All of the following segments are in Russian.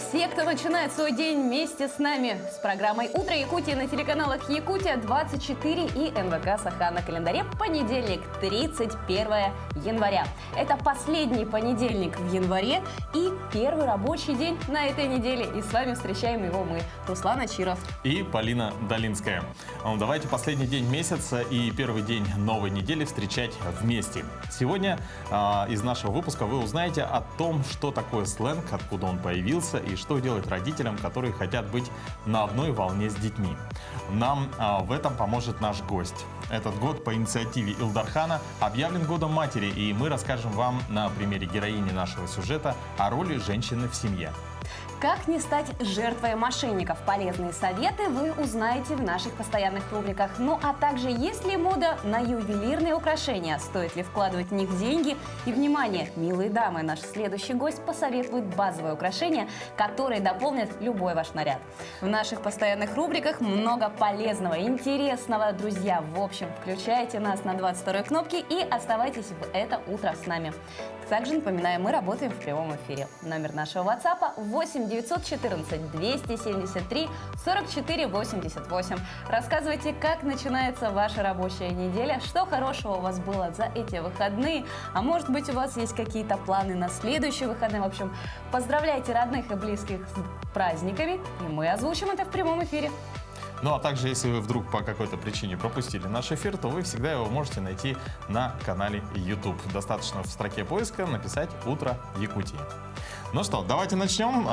все, кто начинает свой день вместе с нами с программой «Утро Якутии» на телеканалах «Якутия-24» и НВК «Саха» на календаре понедельник, 31 января. Это последний понедельник в январе и первый рабочий день на этой неделе. И с вами встречаем его мы, Руслан Ачиров и Полина Долинская. Давайте последний день месяца и первый день новой недели встречать вместе. Сегодня из нашего выпуска вы узнаете о том, что такое сленг, откуда он появился и что делать родителям, которые хотят быть на одной волне с детьми. Нам в этом поможет наш гость. Этот год по инициативе Илдархана объявлен годом матери, и мы расскажем вам на примере героини нашего сюжета о роли женщины в семье. Как не стать жертвой мошенников? Полезные советы вы узнаете в наших постоянных рубриках. Ну а также, есть ли мода на ювелирные украшения? Стоит ли вкладывать в них деньги? И, внимание, милые дамы, наш следующий гость посоветует базовые украшения, которые дополнят любой ваш наряд. В наших постоянных рубриках много полезного, интересного. Друзья, в общем, включайте нас на 22-й кнопке и оставайтесь в это утро с нами. Также напоминаю, мы работаем в прямом эфире. Номер нашего WhatsApp 8 914 273 44 88. Рассказывайте, как начинается ваша рабочая неделя, что хорошего у вас было за эти выходные, а может быть, у вас есть какие-то планы на следующие выходные. В общем, поздравляйте родных и близких с праздниками, и мы озвучим это в прямом эфире. Ну а также, если вы вдруг по какой-то причине пропустили наш эфир, то вы всегда его можете найти на канале YouTube. Достаточно в строке поиска написать «Утро Якутии». Ну что, давайте начнем.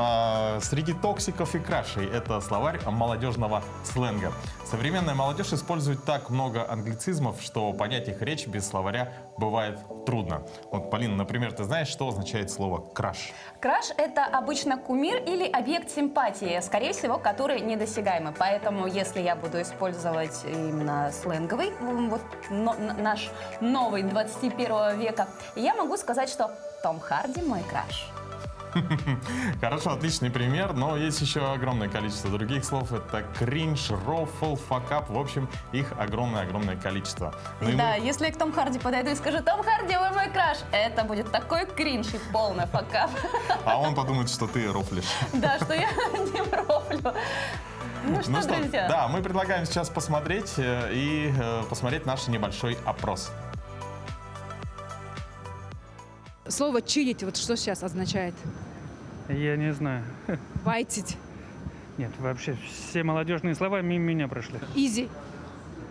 Среди токсиков и крашей — это словарь молодежного сленга. Современная молодежь использует так много англицизмов, что понять их речь без словаря бывает трудно. Вот, Полина, например, ты знаешь, что означает слово «краш»? Краш – это обычно кумир или объект симпатии, скорее всего, который недосягаемый. Поэтому, если я буду использовать именно сленговый, вот наш новый 21 века, я могу сказать, что Том Харди мой краш. Хорошо, отличный пример, но есть еще огромное количество других слов. Это кринж, рофл, факап. В общем, их огромное-огромное количество. Да, если я к Том Харди подойду и скажу: «Том Харди, вы мой краш», это будет такой кринж и полный факап. А он подумает, что ты рофлишь. Да, что я не рофлю. Ну что, друзья? Да, мы предлагаем сейчас посмотреть и посмотреть наш небольшой опрос. Слово «чилить» вот что сейчас означает? Я не знаю. Байтить. Нет, вообще все молодежные слова мимо меня прошли. Изи.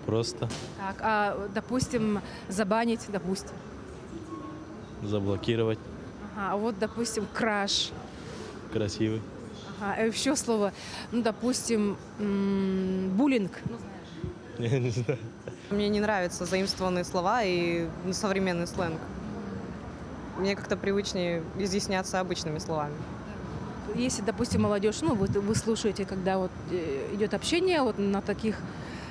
Просто Так, а, допустим, забанить, допустим. заблокировать. Ага, а вот, допустим, краш. Красивый. Ага, а еще слово, ну, допустим, буллинг. Ну, знаешь. Я не знаю. Мне не нравятся заимствованные слова и современный сленг. Мне как-то привычнее изъясняться обычными словами. Если, допустим, молодежь, ну, вы слушаете, когда вот идет общение вот на таких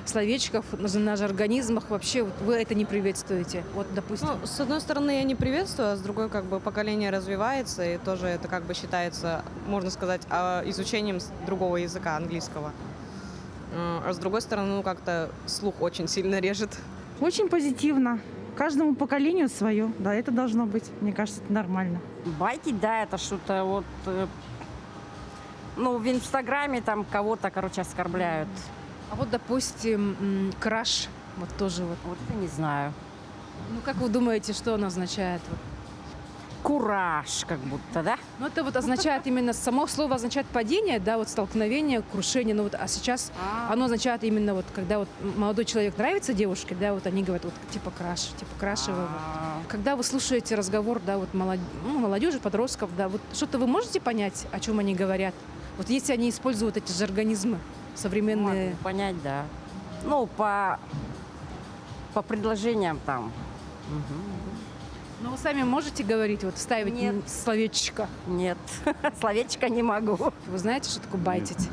словечках, на жаргонизмах, вообще вот вы это не приветствуете. Вот, допустим. Ну, с одной стороны, я не приветствую, а с другой, как бы, поколение развивается, и тоже это как бы считается, можно сказать, изучением другого языка, английского. А с другой стороны, ну, как-то слух очень сильно режет. Очень позитивно. Каждому поколению свое. Да, это должно быть. Мне кажется, это нормально. Байтить, да, это что-то вот, ну, в Инстаграме там кого-то, короче, оскорбляют. А вот, допустим, краш, вот тоже вот. Вот это не знаю. Ну, как вы думаете, что оно означает? Вот? Кураж, как будто, да? Ну, это вот означает именно, само слово означает падение, да, вот столкновение, крушение, ну вот, а сейчас оно означает именно вот, когда вот молодой человек нравится девушке, да, вот они говорят, вот, типа краш, типа крашевый. Вот. Когда вы слушаете разговор, да, вот молодежи, подростков, да, вот что-то вы можете понять, о чем они говорят? Вот если они используют эти жаргонизмы современные. Могу понять, да. Ну, по предложениям там. Ну, вы сами можете говорить, вот ставить Нет. словечко? Нет, словечко не могу. Вы знаете, что такое байтить?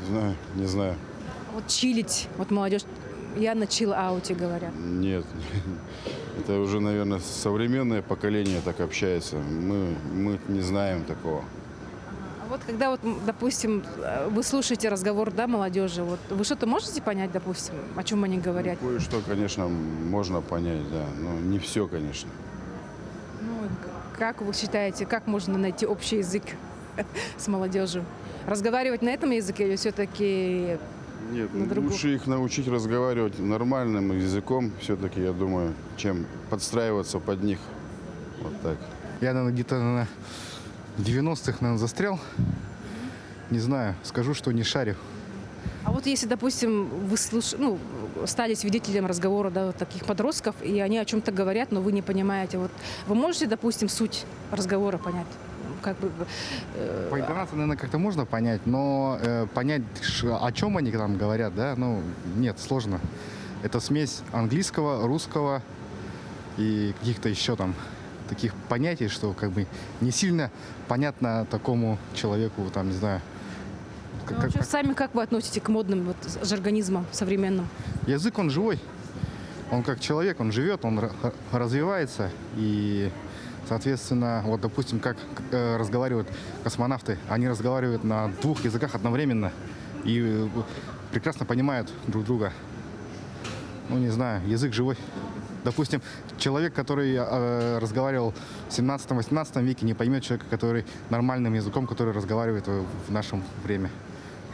Не знаю. Вот чилить, вот молодежь, я на чил-ауте говорят. Нет. Это уже, наверное, современное поколение так общается. Мы не знаем такого. А вот когда, вот, допустим, вы слушаете разговор, да, молодежи, вот вы что-то можете понять, допустим, о чем они говорят? Кое-что, конечно, можно понять, да, но не все, конечно. Ну, как вы считаете, как можно найти общий язык с молодежью? разговаривать на этом языке или все-таки... Нет, на другом? лучше их научить разговаривать нормальным языком, все-таки, я думаю, чем подстраиваться под них. Вот так. Я, наверное, где-то на 90-х, наверное, застрял. Не знаю, скажу, что не шарю. А вот если, допустим, вы стали свидетелем разговора, да, вот таких подростков, и они о чем-то говорят, но вы не понимаете, вот вы можете, допустим, суть разговора понять? Как бы, По интонации, наверное, как-то можно понять, но понять, о чем они там говорят, да, ну, нет, сложно. Это смесь английского, русского и каких-то еще там таких понятий, что как бы не сильно понятно такому человеку, там, не знаю. Ну, вообще, сами как вы относитесь к модным вот, жаргонизмам современным? Язык, он живой. Он как человек, он живет, он развивается. И, соответственно, вот, допустим, как разговаривают космонавты. Они разговаривают на 2 языках одновременно и прекрасно понимают друг друга. Ну, не знаю, язык живой. Допустим, человек, который разговаривал в 17-18 веке, не поймет человека, который нормальным языком, который разговаривает в нашем время.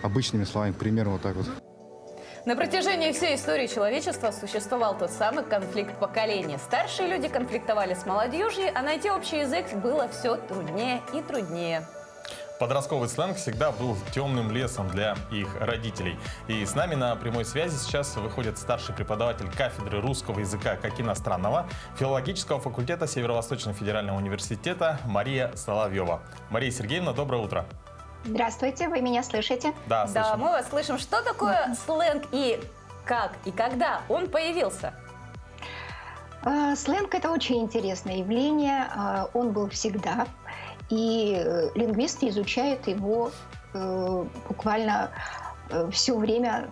Обычными словами, к примеру, вот так вот. На протяжении всей истории человечества существовал тот самый конфликт поколений. Старшие люди конфликтовали с молодежью, а найти общий язык было все труднее и труднее. Подростковый сленг всегда был темным лесом для их родителей. И с нами на прямой связи сейчас выходит старший преподаватель кафедры русского языка как иностранного филологического факультета Северо-Восточного федерального университета Мария Соловьева. Мария Сергеевна, доброе утро. Здравствуйте, вы меня слышите? Да, слышим. Да, мы вас слышим. Что такое сленг и как и когда он появился? Сленг – это очень интересное явление. Он был всегда. И лингвисты изучают его буквально все время,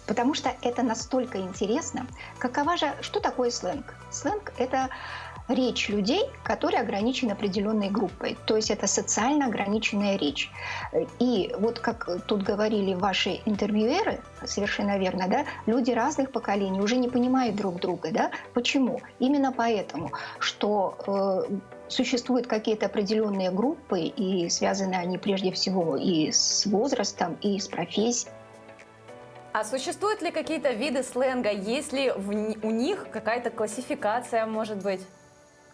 потому что это настолько интересно. Что такое сленг? Сленг – это речь людей, которые ограничены определенной группой. То есть это социально ограниченная речь. И вот как тут говорили ваши интервьюеры, совершенно верно, да, люди разных поколений уже не понимают друг друга. Да? Почему? Именно поэтому, что существуют какие-то определенные группы, и связаны они прежде всего и с возрастом, и с профессией. А существуют ли какие-то виды сленга? Есть ли у них какая-то классификация, может быть?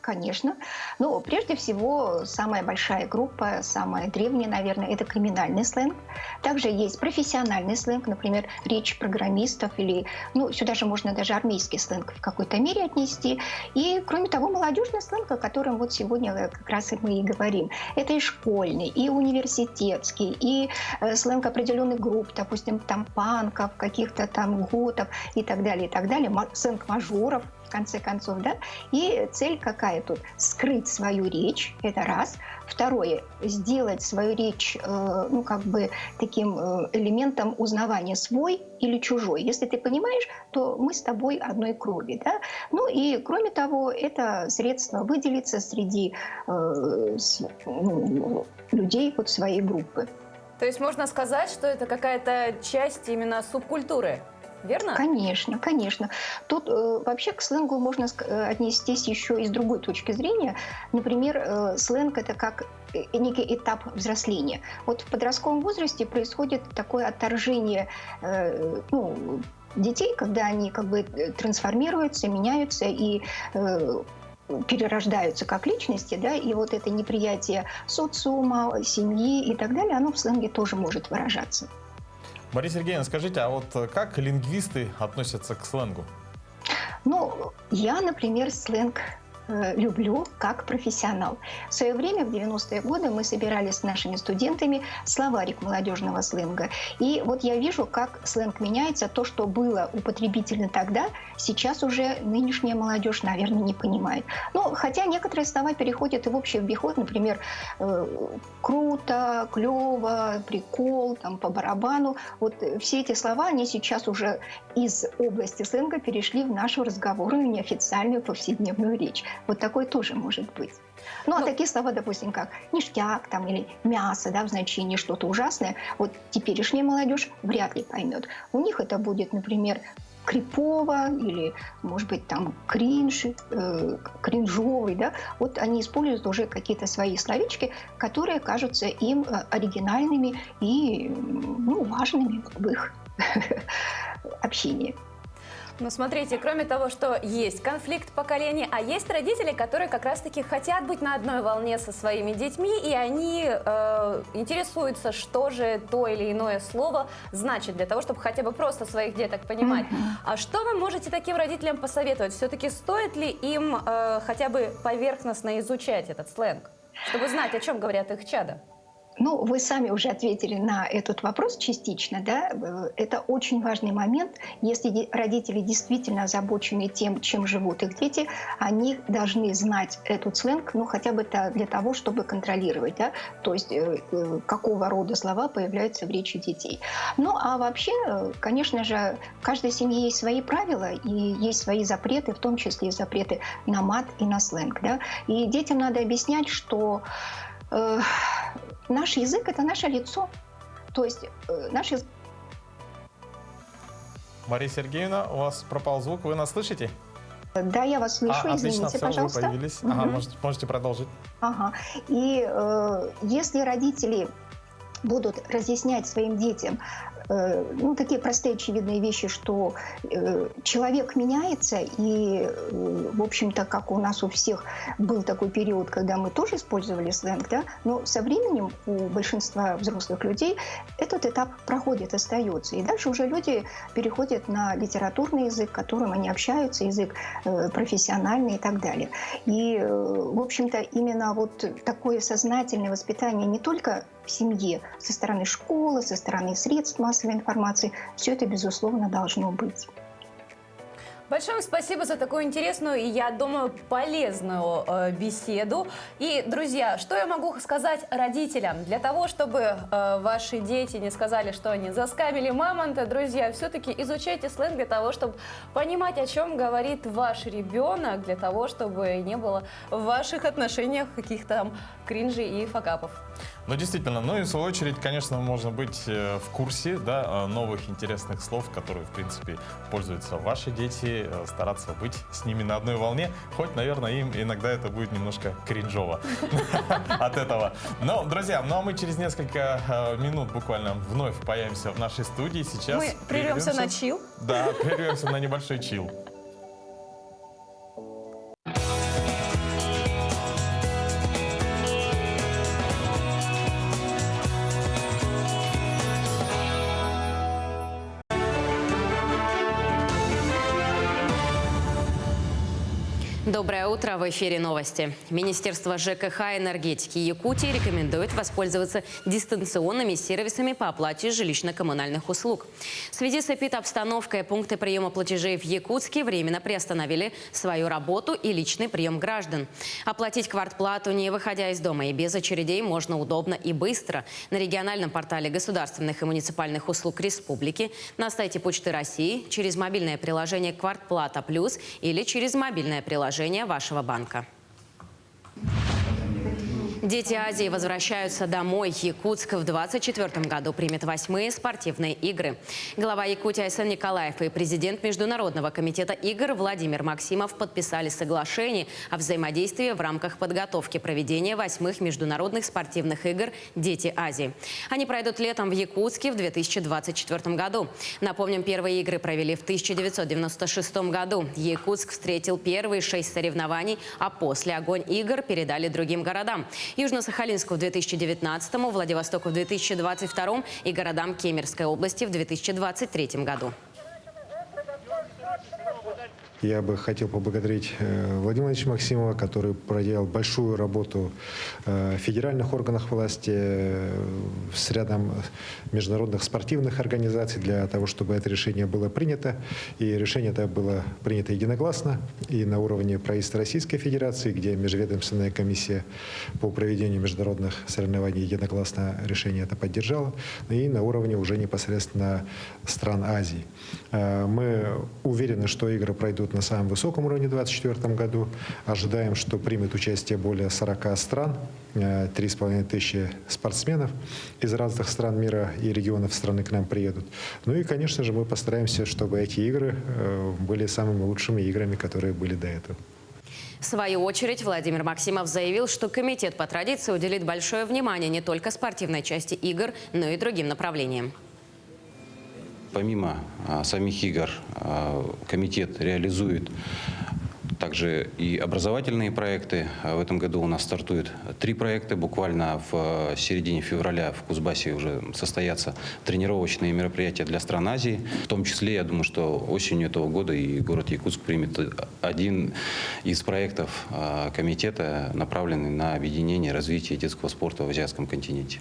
Конечно. Но прежде всего, самая большая группа, самая древняя, наверное, это криминальный сленг. Также есть профессиональный сленг, например, речь программистов или, сюда же можно даже армейский сленг в какой-то мере отнести. И, кроме того, молодежный сленг, о котором вот сегодня как раз и мы и говорим. Это и школьный, и университетский, и сленг определенных групп, допустим, там панков, каких-то там готов и так далее, сленг мажоров. В конце концов, да? И цель какая тут? Скрыть свою речь, это раз. Второе, сделать свою речь, таким элементом узнавания, свой или чужой. Если ты понимаешь, то мы с тобой одной крови, да? Ну и, кроме того, это средство выделиться среди людей вот своей группы. То есть можно сказать, что это какая-то часть именно субкультуры? Верно? Конечно, конечно. Тут вообще к сленгу можно отнестись еще и с другой точки зрения. Например, сленг – это как некий этап взросления. Вот в подростковом возрасте происходит такое отторжение детей, когда они как бы трансформируются, меняются и перерождаются как личности, да, и вот это неприятие социума, семьи и так далее, оно в сленге тоже может выражаться. Мария Сергеевна, скажите, а вот как лингвисты относятся к сленгу? Я, например, сленг люблю как профессионал. В свое время, в 90-е годы, мы собирали с нашими студентами словарик молодежного сленга. И вот я вижу, как сленг меняется. То, что было употребительно тогда, сейчас уже нынешняя молодежь, наверное, не понимает. Хотя некоторые слова переходят и в общий обиход. Например, круто, клево, прикол, там, по барабану. Вот все эти слова, они сейчас уже из области сленга перешли в нашу разговорную, неофициальную повседневную речь. Вот такое тоже может быть. А такие слова, допустим, как ништяк там, или мясо, да, в значении что-то ужасное, вот теперешняя молодежь вряд ли поймет. У них это будет, например, крипово или, может быть, там кринж, кринжовый, да, вот они используют уже какие-то свои словечки, которые кажутся им оригинальными и, ну, важными в их общении. Ну, смотрите, кроме того, что есть конфликт поколений, а есть родители, которые как раз-таки хотят быть на одной волне со своими детьми, и они интересуются, что же то или иное слово значит, для того, чтобы хотя бы просто своих деток понимать. А что вы можете таким родителям посоветовать? Все-таки стоит ли им хотя бы поверхностно изучать этот сленг, чтобы знать, о чем говорят их чада? Ну, вы сами уже ответили на этот вопрос частично, да? Это очень важный момент. Если родители действительно озабочены тем, чем живут их дети, они должны знать этот сленг, ну, хотя бы для того, чтобы контролировать, да? То есть какого рода слова появляются в речи детей. Ну, а вообще, конечно же, в каждой семье есть свои правила и есть свои запреты, в том числе и запреты на мат и на сленг, да? И детям надо объяснять, что наш язык – это наше лицо. То есть наш язык… Мария Сергеевна, у вас пропал звук, вы нас слышите? Да, я вас слышу, отлично, извините, все, пожалуйста. вы появились. Ага, можете продолжить. Ага. И если родители будут разъяснять своим детям ну, такие простые очевидные вещи, что человек меняется, и, в общем-то, как у нас у всех был такой период, когда мы тоже использовали сленг, да, но со временем у большинства взрослых людей этот этап проходит, остается. И дальше уже люди переходят на литературный язык, которым они общаются, язык профессиональный и так далее. И, в общем-то, именно вот такое сознательное воспитание не только в семье, со стороны школы, со стороны средств массовой информации, все это, безусловно, должно быть. Большое спасибо за такую интересную и, я думаю, полезную беседу. И, друзья, что я могу сказать родителям? Для того, чтобы ваши дети не сказали, что они заскамили мамонта, друзья, все-таки изучайте сленг для того, чтобы понимать, о чем говорит ваш ребенок, для того, чтобы не было в ваших отношениях каких-то там кринжей и факапов. Ну, действительно, ну и в свою очередь, конечно, можно быть в курсе, да, новых интересных слов, которые, в принципе, пользуются ваши дети, стараться быть с ними на одной волне, хоть, наверное, им иногда это будет немножко кринжово от этого. Но, друзья, ну а мы через несколько минут буквально вновь появимся в нашей студии. Сейчас мы прервемся на чил. Да, прервемся на небольшой чил. Доброе утро, в эфире новости. Министерство ЖКХ и энергетики Якутии рекомендует воспользоваться дистанционными сервисами по оплате жилищно-коммунальных услуг. В связи с эпидобстановкой пункты приема платежей в Якутске временно приостановили свою работу и личный прием граждан. Оплатить квартплату, не выходя из дома и без очередей, можно удобно и быстро на региональном портале государственных и муниципальных услуг республики, на сайте Почты России, через мобильное приложение «Квартплата Плюс» или через мобильное приложение вашего банка. Дети Азии возвращаются домой. Якутск в 2024 году примет 8-е спортивные игры. Глава Якутии Айсен Николаев и президент Международного комитета игр Владимир Максимов подписали соглашение о взаимодействии в рамках подготовки проведения 8-х международных спортивных игр «Дети Азии». Они пройдут летом в Якутске в 2024 году. Напомним, первые игры провели в 1996 году. Якутск встретил первые 6 соревнований, а после огонь игр передали другим городам. Южно-Сахалинску в 2019, Владивостоку в 2022 и городам Кемеровской области в 2023 году. Я бы хотел поблагодарить Владимира Владимировича Максимова, который проделал большую работу в федеральных органах власти с рядом международных спортивных организаций для того, чтобы это решение было принято. И решение это было принято единогласно и на уровне правительства Российской Федерации, где межведомственная комиссия по проведению международных соревнований единогласно решение это поддержала, и на уровне уже непосредственно стран Азии. Мы уверены, что игры пройдут на самом высоком уровне в 2024 году. Ожидаем, что примет участие более 40 стран, 3,5 тысячи спортсменов из разных стран мира и регионов страны к нам приедут. Ну и, конечно же, мы постараемся, чтобы эти игры были самыми лучшими играми, которые были до этого. В свою очередь, Владимир Максимов заявил, что комитет по традиции уделит большое внимание не только спортивной части игр, но и другим направлениям. Помимо самих игр, комитет реализует также и образовательные проекты. В этом году у нас стартует 3 проекта. Буквально в середине февраля в Кузбассе уже состоятся тренировочные мероприятия для стран Азии. В том числе, я думаю, что осенью этого года и город Якутск примет один из проектов комитета, направленный на объединение и развитие детского спорта в азиатском континенте.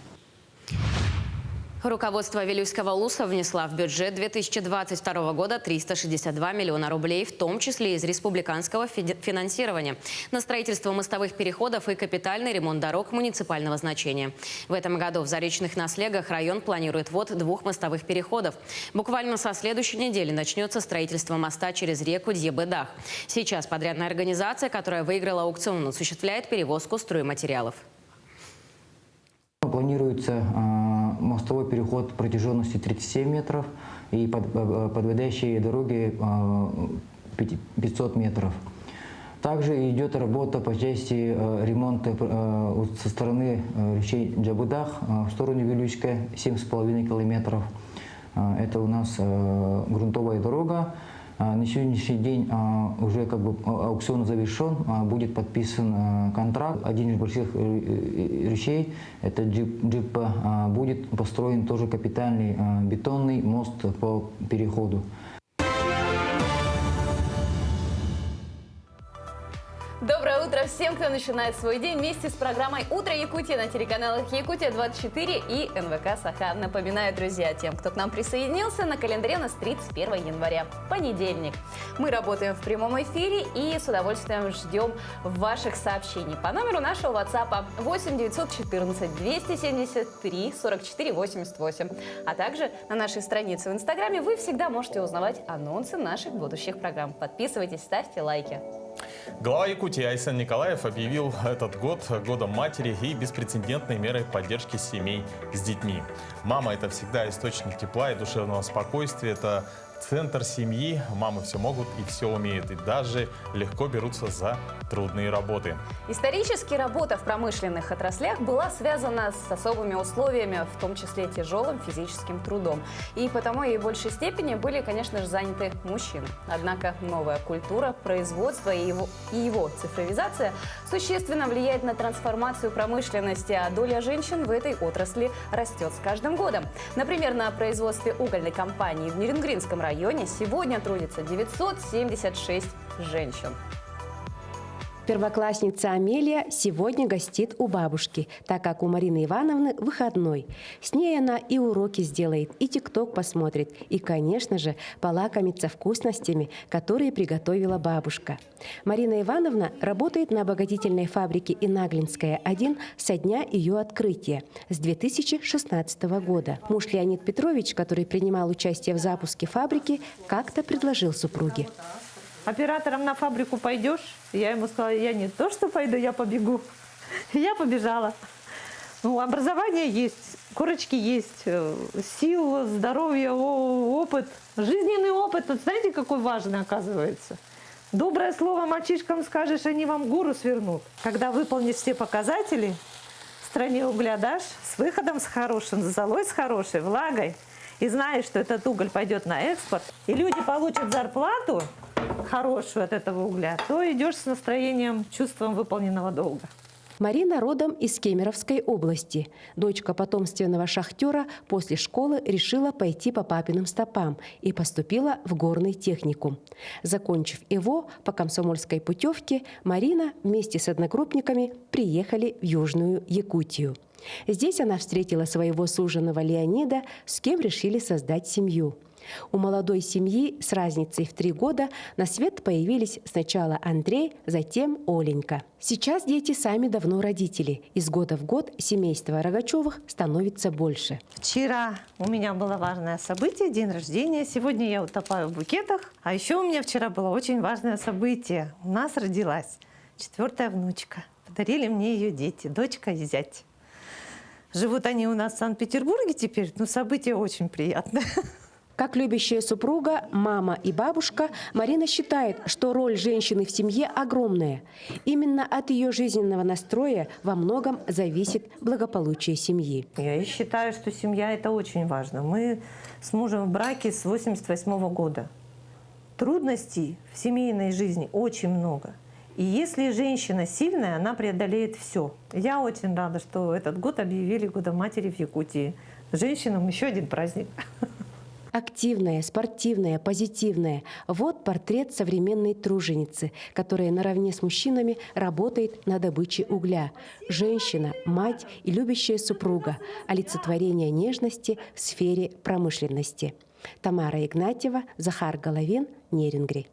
Руководство Вилюйского ЛУСа внесла в бюджет 2022 года 362 миллиона рублей, в том числе из республиканского финансирования, на строительство мостовых переходов и капитальный ремонт дорог муниципального значения. В этом году в Заречных Наслегах район планирует ввод 2 мостовых переходов. Буквально со следующей недели начнется строительство моста через реку Дьебедах. Сейчас подрядная организация, которая выиграла аукцион, осуществляет перевозку стройматериалов. Планируется мостовой переход протяженностью 37 метров и подводящие дороги 500 метров. Также идет работа по части ремонта со стороны речей Джабудах в сторону Вилюйска 7,5 километров. Это у нас грунтовая дорога. На сегодняшний день уже аукцион завершен, будет подписан контракт. Один из больших речей, это Джипа, будет построен тоже капитальный бетонный мост по переходу. Доброе утро всем, кто начинает свой день вместе с программой «Утро Якутии» на телеканалах «Якутия-24» и НВК «Саха». Напоминаю, друзья, тем, кто к нам присоединился, на календаре у нас 31 января, понедельник. Мы работаем в прямом эфире и с удовольствием ждем ваших сообщений по номеру нашего WhatsApp 8 914 273 44 88. А также на нашей странице в Инстаграме вы всегда можете узнавать анонсы наших будущих программ. Подписывайтесь, ставьте лайки. Глава Якутии Айсен Николаев объявил этот год годом матери и беспрецедентной мерой поддержки семей с детьми. Мама – это всегда источник тепла и душевного спокойствия, это центр семьи. Мамы все могут и все умеют, и даже легко берутся за трудные работы. Исторически работа в промышленных отраслях была связана с особыми условиями, в том числе тяжелым физическим трудом. И потому и в большей степени были, конечно же, заняты мужчины. Однако новая культура производства и его цифровизация существенно влияет на трансформацию промышленности, а доля женщин в этой отрасли растет с каждым годом. Например, на производстве угольной компании в Нерюнгринском районе сегодня трудится 976 женщин. Первоклассница Амелия сегодня гостит у бабушки, так как у Марины Ивановны выходной. С ней она и уроки сделает, и тикток посмотрит, и, конечно же, полакомится вкусностями, которые приготовила бабушка. Марина Ивановна работает на обогатительной фабрике Инаглинская 1 со дня ее открытия, с 2016 года. Муж Леонид Петрович, который принимал участие в запуске фабрики, как-то предложил супруге: оператором на фабрику пойдешь? Я ему сказала: я не то что пойду, я побегу. Я побежала. Ну, образование есть, корочки есть, сил, здоровье, опыт, жизненный опыт. Вот знаете, какой важный оказывается? Доброе слово мальчишкам скажешь, они вам гору свернут. Когда выполнишь все показатели, в стране угля дашь, с выходом с хорошим, с золой с хорошей, влагой, и знаешь, что этот уголь пойдет на экспорт, и люди получат зарплату хорошую от этого угля, то идешь с настроением, чувством выполненного долга. Марина родом из Кемеровской области. Дочка потомственного шахтера после школы решила пойти по папиным стопам и поступила в горный техникум. Закончив его по комсомольской путевке, Марина вместе с одногруппниками приехали в Южную Якутию. Здесь она встретила своего суженого Леонида, с кем решили создать семью. У молодой семьи с разницей в 3 года на свет появились сначала Андрей, затем Оленька. Сейчас дети сами давно родители. Из года в год семейство Рогачевых становится больше. Вчера у меня было важное событие, день рождения. Сегодня я утопаю в букетах. А еще у меня вчера было очень важное событие. У нас родилась 4-я внучка. Подарили мне ее дети, дочка и зять. Живут они у нас в Санкт-Петербурге теперь, но событие очень приятное. Как любящая супруга, мама и бабушка, Марина считает, что роль женщины в семье огромная. Именно от ее жизненного настроя во многом зависит благополучие семьи. Я считаю, что семья – это очень важно. Мы с мужем в браке с 1988 года. Трудностей в семейной жизни очень много. И если женщина сильная, она преодолеет все. Я очень рада, что этот год объявили Годом матери в Якутии. Женщинам еще один праздник. Активная, спортивная, позитивная – вот портрет современной труженицы, которая наравне с мужчинами работает на добыче угля. Женщина, мать и любящая супруга – олицетворение нежности в сфере промышленности. Тамара Игнатьева, Захар Головин, Нерингри.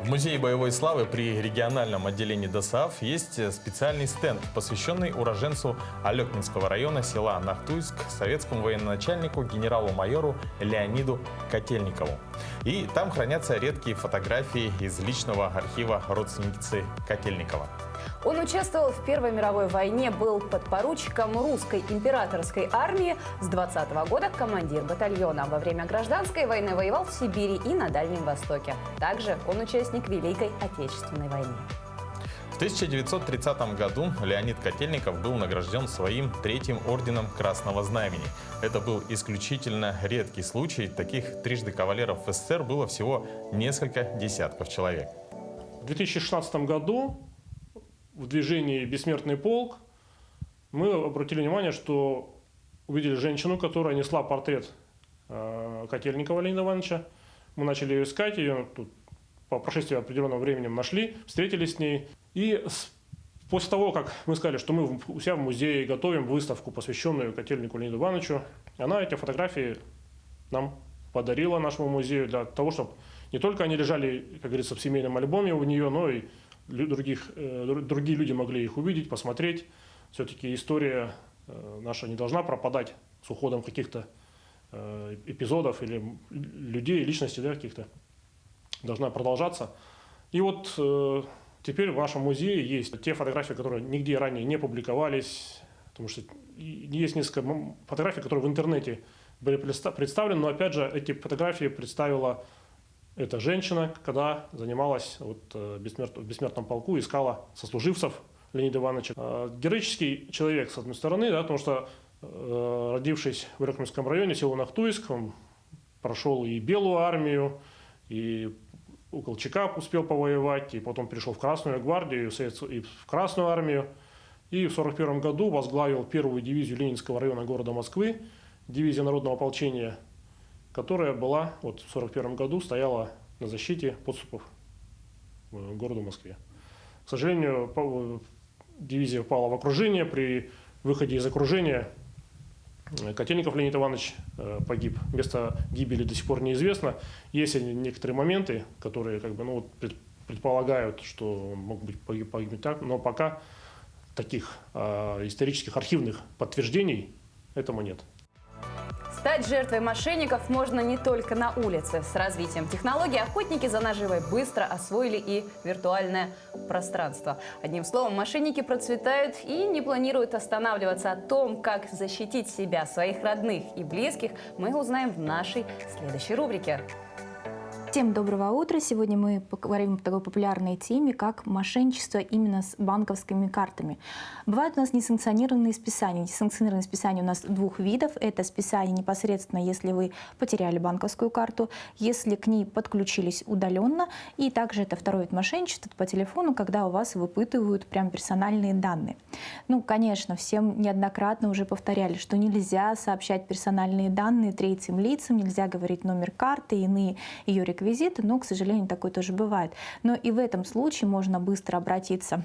В Музее боевой славы при региональном отделении ДОСААФ есть специальный стенд, посвященный уроженцу Алекнинского района села Нахтуйск, советскому военачальнику генералу-майору Леониду Котельникову. И там хранятся редкие фотографии из личного архива родственницы Котельникова. Он участвовал в Первой мировой войне, был подпоручиком русской императорской армии, с 20-го года командир батальона. Во время гражданской войны воевал в Сибири и на Дальнем Востоке. Также он участник Великой Отечественной войны. В 1930 году Леонид Котельников был награжден своим 3-м орденом Красного Знамени. Это был исключительно редкий случай. Таких трижды кавалеров в СССР было всего несколько десятков человек. В 2016 году в движении «Бессмертный полк» мы обратили внимание, что увидели женщину, которая несла портрет Котельникова Леонида Ивановича. Мы начали ее искать, ее тут по прошествии определенного времени нашли, встретились с ней. И после того, как мы сказали, что мы у себя в музее готовим выставку, посвященную Котельнику Леониду Ивановичу, она эти фотографии нам подарила нашему музею для того, чтобы не только они лежали, как говорится, в семейном альбоме у нее, но и другие люди могли их увидеть, посмотреть. Все-таки история наша не должна пропадать с уходом каких-то эпизодов или людей, личностей, да, каких-то. Должна продолжаться. И вот теперь в нашем музее есть те фотографии, которые нигде ранее не публиковались, потому что есть несколько фотографий, которые в интернете были представлены, но опять же эти фотографии представила эта женщина, когда занималась в бессмертном полку, искала сослуживцев Леонида Ивановича. Героический человек, с одной стороны, да, потому что, родившись в Алекнинском районе, село Нахтуйск, он прошел и Белую армию, и у Колчака успел повоевать, и потом перешел в Красную гвардию, и в Красную армию. И в 1941 году возглавил первую дивизию Ленинского района города Москвы, дивизия народного ополчения, которая была в 1941 году стояла на защите подступов к городу Москве. К сожалению, дивизия попала в окружение. При выходе из окружения Котельников Леонид Иванович погиб. Место гибели до сих пор неизвестно. Есть некоторые моменты, которые предполагают, что он мог быть погибнуть так, но пока таких исторических архивных подтверждений этому нет. Стать жертвой мошенников можно не только на улице. С развитием технологий охотники за наживой быстро освоили и виртуальное пространство. Одним словом, мошенники процветают и не планируют останавливаться. О том, как защитить себя, своих родных и близких, мы узнаем в нашей следующей рубрике. Всем доброго утра! Сегодня мы поговорим о такой популярной теме, как мошенничество именно с банковскими картами. Бывают у нас несанкционированные списания. Несанкционированные списания у нас двух видов. Это списание непосредственно, если вы потеряли банковскую карту, если к ней подключились удаленно. И также это второй вид мошенничества по телефону, когда у вас выпытывают прям персональные данные. Ну, конечно, всем неоднократно уже повторяли, что нельзя сообщать персональные данные третьим лицам, нельзя говорить номер карты, иные ее реквизиты, но, к сожалению, такое тоже бывает. Но и в этом случае можно быстро обратиться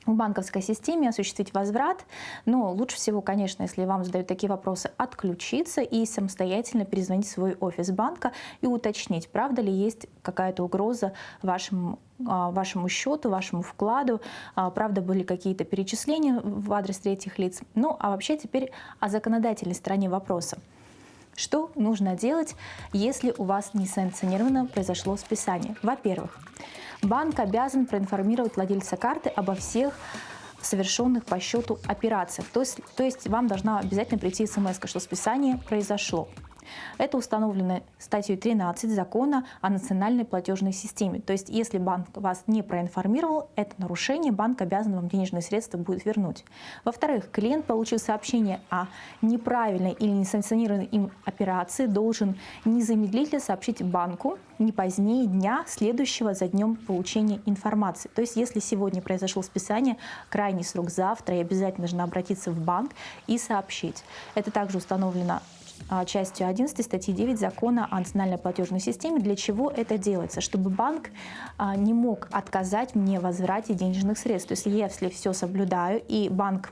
в банковской системе, осуществить возврат. Но лучше всего, конечно, если вам задают такие вопросы, отключиться и самостоятельно перезвонить в свой офис банка и уточнить, правда ли есть какая-то угроза вашему счету, вашему вкладу, правда были какие-то перечисления в адрес третьих лиц. Ну а вообще теперь о законодательной стороне вопроса. Что нужно делать, если у вас несанкционированно произошло списание? Во-первых, банк обязан проинформировать владельца карты обо всех совершенных по счету операциях. То есть вам должна обязательно прийти смс, что списание произошло. Это установлено статьей 13 Закона о национальной платежной системе. То есть если банк вас не проинформировал, это нарушение, банк обязан вам денежные средства будет вернуть. Во-вторых, клиент, получив сообщение о неправильной или несанкционированной им операции, должен незамедлительно сообщить банку не позднее дня, следующего за днем получения информации. То есть если сегодня произошло списание, крайний срок завтра, и обязательно нужно обратиться в банк и сообщить. Это также установлено частью 11 статьи 9 Закона о национальной платежной системе. Для чего это делается? Чтобы банк не мог отказать мне в возврате денежных средств. То есть если все соблюдаю и банк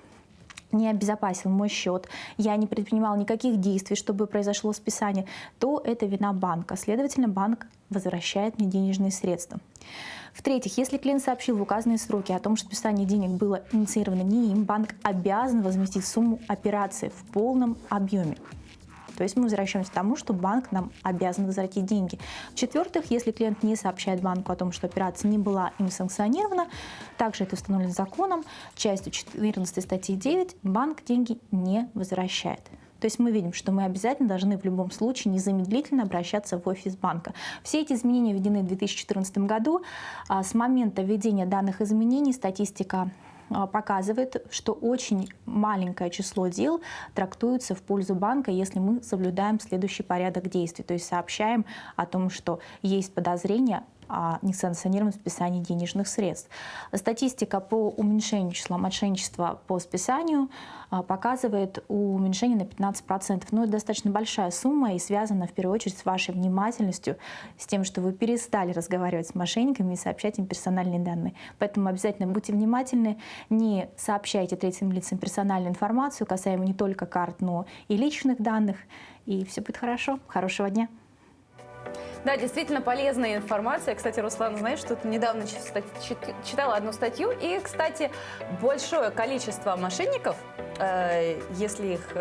не обезопасил мой счет, я не предпринимал никаких действий, чтобы произошло списание, то это вина банка. Следовательно, банк возвращает мне денежные средства. В-третьих, если клиент сообщил в указанные сроки о том, что списание денег было инициировано не им, банк обязан возместить сумму операции в полном объеме. То есть мы возвращаемся к тому, что банк нам обязан возвратить деньги. В-четвертых, если клиент не сообщает банку о том, что операция не была им санкционирована, также это установлено законом, частью 14 статьи 9, банк деньги не возвращает. То есть мы видим, что мы обязательно должны в любом случае незамедлительно обращаться в офис банка. Все эти изменения введены в 2014 году. С момента введения данных изменений статистика показывает, что очень маленькое число дел трактуется в пользу банка, если мы соблюдаем следующий порядок действий. То есть сообщаем о том, что есть подозрение о несанкционированном списании денежных средств. Статистика по уменьшению числа мошенничества по списанию показывает уменьшение на 15%. Но это достаточно большая сумма и связана в первую очередь с вашей внимательностью, с тем, что вы перестали разговаривать с мошенниками и сообщать им персональные данные. Поэтому обязательно будьте внимательны, не сообщайте третьим лицам персональную информацию, касаемо не только карт, но и личных данных. И все будет хорошо. Хорошего дня. Да, действительно полезная информация. Кстати, Руслан, знаешь, что недавно читала одну статью, и, кстати, большое количество мошенников, если их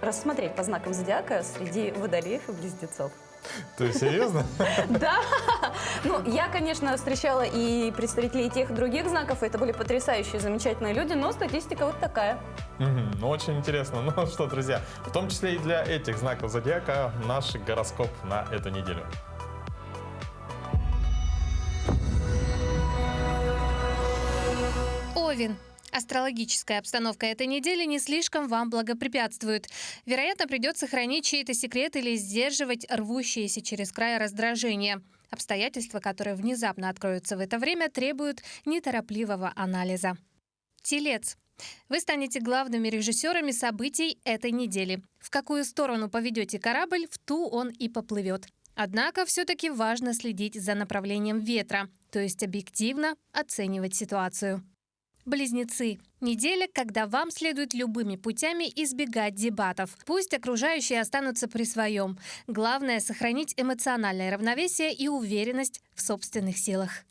рассмотреть по знакам зодиака, среди водолеев и близнецов. То есть серьезно? Да. Ну, я, конечно, встречала и представителей тех, и других знаков. Это были потрясающие, замечательные люди, но статистика вот такая. Ну, очень интересно. Ну что, друзья, в том числе и для этих знаков зодиака наш гороскоп на эту неделю. Овен. Астрологическая обстановка этой недели не слишком вам благоприятствует. Вероятно, придется хранить чьи-то секреты или сдерживать рвущиеся через край раздражения. Обстоятельства, которые внезапно откроются в это время, требуют неторопливого анализа. Телец. Вы станете главными режиссерами событий этой недели. В какую сторону поведете корабль, в ту он и поплывет. Однако все-таки важно следить за направлением ветра, то есть объективно оценивать ситуацию. Близнецы. Неделя, когда вам следует любыми путями избегать дебатов. Пусть окружающие останутся при своем. Главное — сохранить эмоциональное равновесие и уверенность в собственных силах.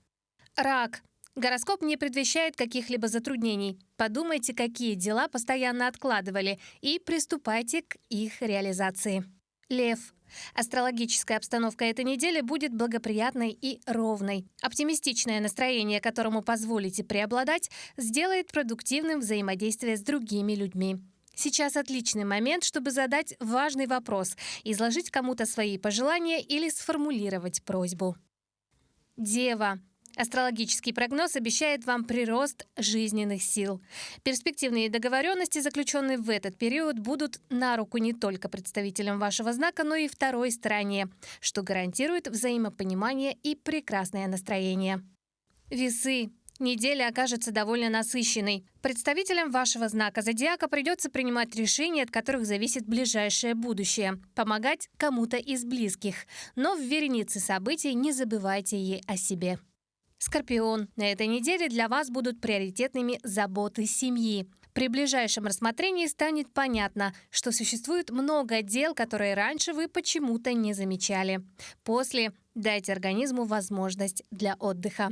Рак. Гороскоп не предвещает каких-либо затруднений. Подумайте, какие дела постоянно откладывали, и приступайте к их реализации. Лев. Астрологическая обстановка этой недели будет благоприятной и ровной. Оптимистичное настроение, которому позволите преобладать, сделает продуктивным взаимодействие с другими людьми. Сейчас отличный момент, чтобы задать важный вопрос, изложить кому-то свои пожелания или сформулировать просьбу. Дева. Астрологический прогноз обещает вам прирост жизненных сил. Перспективные договоренности, заключенные в этот период, будут на руку не только представителям вашего знака, но и второй стороне, что гарантирует взаимопонимание и прекрасное настроение. Весы. Неделя окажется довольно насыщенной. Представителям вашего знака зодиака придется принимать решения, от которых зависит ближайшее будущее, помогать кому-то из близких. Но в веренице событий не забывайте и о себе. Скорпион. На этой неделе для вас будут приоритетными заботы семьи. При ближайшем рассмотрении станет понятно, что существует много дел, которые раньше вы почему-то не замечали. После дайте организму возможность для отдыха.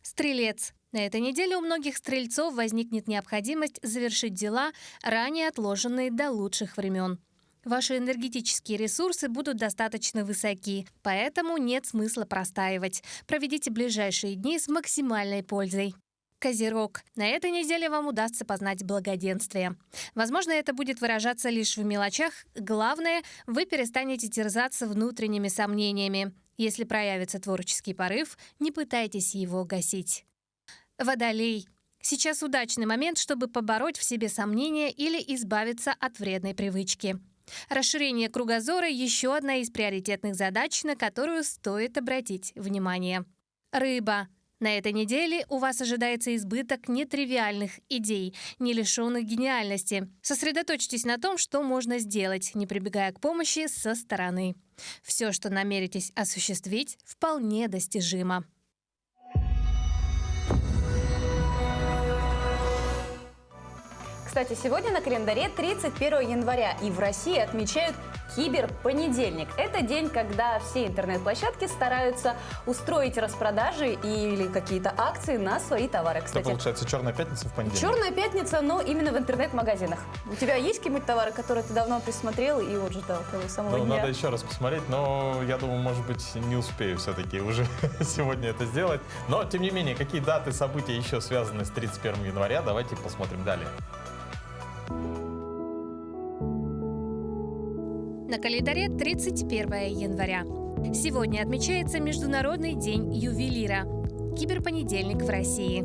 Стрелец. На этой неделе у многих стрельцов возникнет необходимость завершить дела, ранее отложенные до лучших времен. Ваши энергетические ресурсы будут достаточно высоки, поэтому нет смысла простаивать. Проведите ближайшие дни с максимальной пользой. Козерог. На этой неделе вам удастся познать благоденствие. Возможно, это будет выражаться лишь в мелочах. Главное, вы перестанете терзаться внутренними сомнениями. Если проявится творческий порыв, не пытайтесь его гасить. Водолей. Сейчас удачный момент, чтобы побороть в себе сомнения или избавиться от вредной привычки. Расширение кругозора – еще одна из приоритетных задач, на которую стоит обратить внимание. Рыба. На этой неделе у вас ожидается избыток нетривиальных идей, не лишенных гениальности. Сосредоточьтесь на том, что можно сделать, не прибегая к помощи со стороны. Все, что намеритесь осуществить, вполне достижимо. Кстати, сегодня на календаре 31 января, и в России отмечают Киберпонедельник. Это день, когда все интернет-площадки стараются устроить распродажи или какие-то акции на свои товары. Кстати, это получается Черная пятница в понедельник? Черная пятница, но именно в интернет-магазинах. У тебя есть какие-нибудь товары, которые ты давно присмотрел и вот ждал того самого дня? Надо еще раз посмотреть, но я думаю, может быть, не успею все-таки уже сегодня это сделать. Но, тем не менее, какие даты, события еще связаны с 31 января, давайте посмотрим далее. На календаре 31 января. Сегодня отмечается Международный день ювелира. Киберпонедельник в России.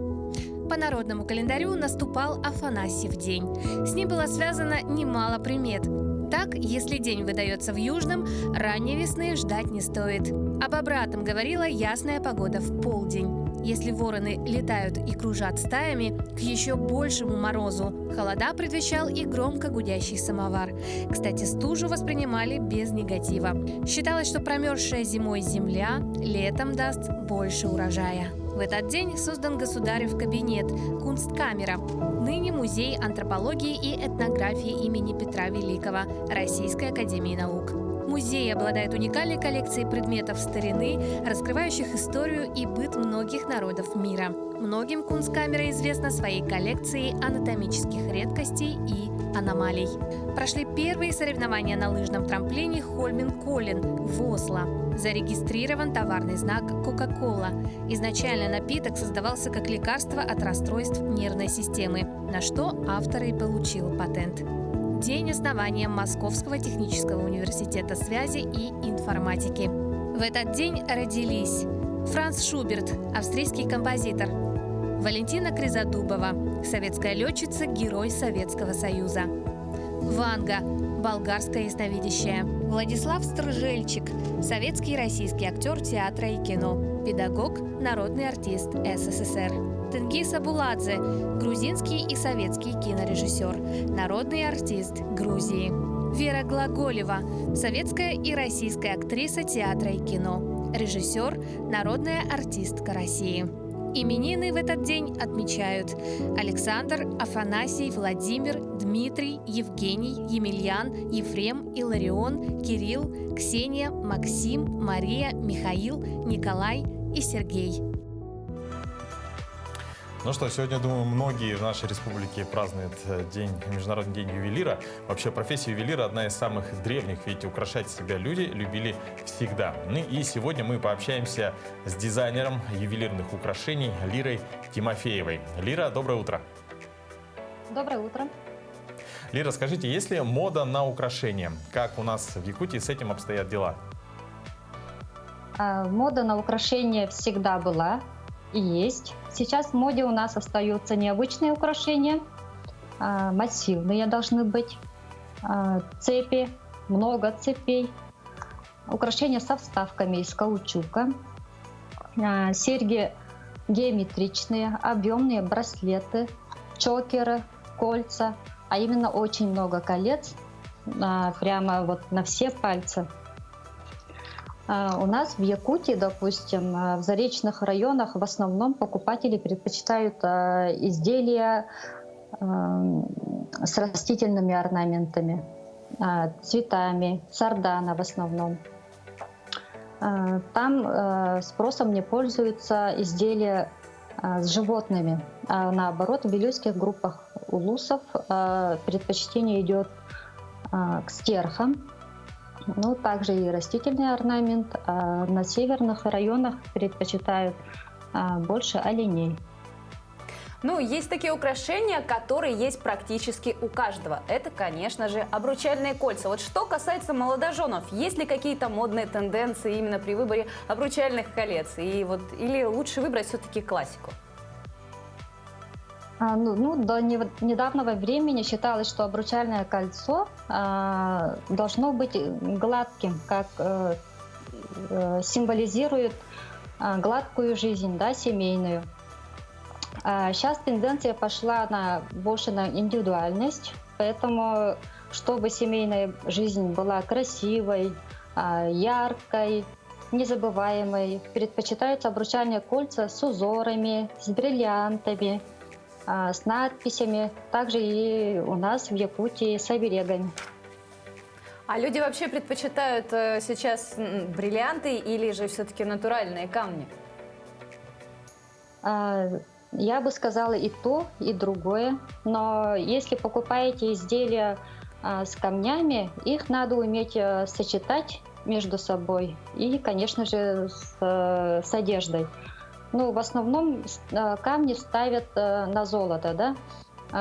По народному календарю наступал Афанасьев день. С ним было связано немало примет. Так, если день выдается в южном, ранней весны ждать не стоит. Об обратном говорила ясная погода в полдень. Если вороны летают и кружат стаями, к еще большему морозу холода предвещал и громко гудящий самовар. Кстати, стужу воспринимали без негатива. Считалось, что промерзшая зимой земля летом даст больше урожая. В этот день создан государев кабинет Кунсткамера, ныне Музей антропологии и этнографии имени Петра Великого Российской академии наук. Музей обладает уникальной коллекцией предметов старины, раскрывающих историю и быт многих народов мира. Многим Кунсткамера известна своей коллекцией анатомических редкостей и аномалий. Прошли первые соревнования на лыжном трамплине Холменколлен в Осло. Зарегистрирован товарный знак «Кока-кола». Изначально напиток создавался как лекарство от расстройств нервной системы, на что автор и получил патент. День основания Московского технического университета связи и информатики. В этот день родились Франц Шуберт, австрийский композитор, Валентина Кризодубова, советская летчица, герой Советского Союза, Ванга, болгарская ясновидящая, Владислав Стржельчик, советский и российский актер театра и кино, педагог, народный артист СССР. Тенгиз Абуладзе, грузинский и советский кинорежиссер, народный артист Грузии. Вера Глаголева, советская и российская актриса театра и кино, режиссер, народная артистка России. Именины в этот день отмечают Александр, Афанасий, Владимир, Дмитрий, Евгений, Емельян, Ефрем, Иларион, Кирилл, Ксения, Максим, Мария, Михаил, Николай и Сергей. Ну что, сегодня, думаю, многие в нашей республике празднуют Международный день ювелира. Вообще, профессия ювелира одна из самых древних, ведь украшать себя люди любили всегда. Ну и сегодня мы пообщаемся с дизайнером ювелирных украшений Лирой Тимофеевой. Лира, доброе утро. Доброе утро. Лира, скажите, есть ли мода на украшения? Как у нас в Якутии с этим обстоят дела? Мода на украшения всегда была и есть. Сейчас в моде у нас остаются необычные украшения, массивные должны быть, цепи, много цепей, украшения со вставками из каучука, серьги геометричные, объемные браслеты, чокеры, кольца, а именно очень много колец, прямо вот на все пальцы. У нас в Якутии, допустим, в заречных районах в основном покупатели предпочитают изделия с растительными орнаментами, цветами, сардана в основном. Там спросом не пользуются изделия с животными. А наоборот, в вилюйских группах улусов предпочтение идет к стерхам. Ну, также и растительный орнамент. А на северных районах предпочитают больше оленей. Ну, есть такие украшения, которые есть практически у каждого. Это, конечно же, обручальные кольца. Вот что касается молодоженов, есть ли какие-то модные тенденции именно при выборе обручальных колец? И вот, или лучше выбрать все-таки классику? До недавнего времени считалось, что обручальное кольцо должно быть гладким, как символизирует гладкую жизнь, да, семейную. Сейчас тенденция пошла больше на индивидуальность, поэтому, чтобы семейная жизнь была красивой, яркой, незабываемой, предпочитаются обручальные кольца с узорами, с бриллиантами, с надписями, также и у нас в Якутии с оберегами. А люди вообще предпочитают сейчас бриллианты или же все-таки натуральные камни? Я бы сказала и то, и другое. Но если покупаете изделия с камнями, их надо уметь сочетать между собой и, конечно же, с одеждой. Ну, в основном камни ставят на золото, да?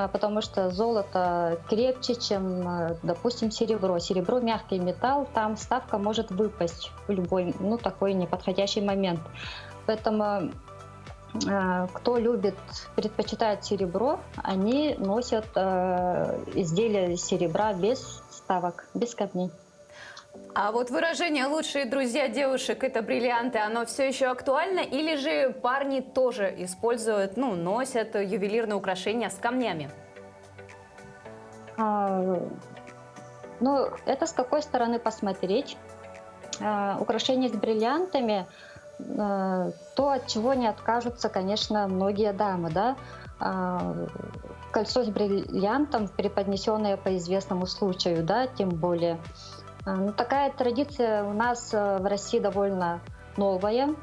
Потому что золото крепче, чем, допустим, серебро. Серебро – мягкий металл, там ставка может выпасть в любой, такой неподходящий момент. Поэтому кто предпочитает серебро, они носят изделия из серебра без ставок, без камней. А вот выражение «лучшие друзья девушек» — это бриллианты, оно все еще актуально? Или же парни тоже используют, носят ювелирные украшения с камнями? Это с какой стороны посмотреть. Украшения с бриллиантами — то, от чего не откажутся, конечно, многие дамы, да? Кольцо с бриллиантом, преподнесенное по известному случаю, да, тем более. Такая традиция у нас в России довольно новая,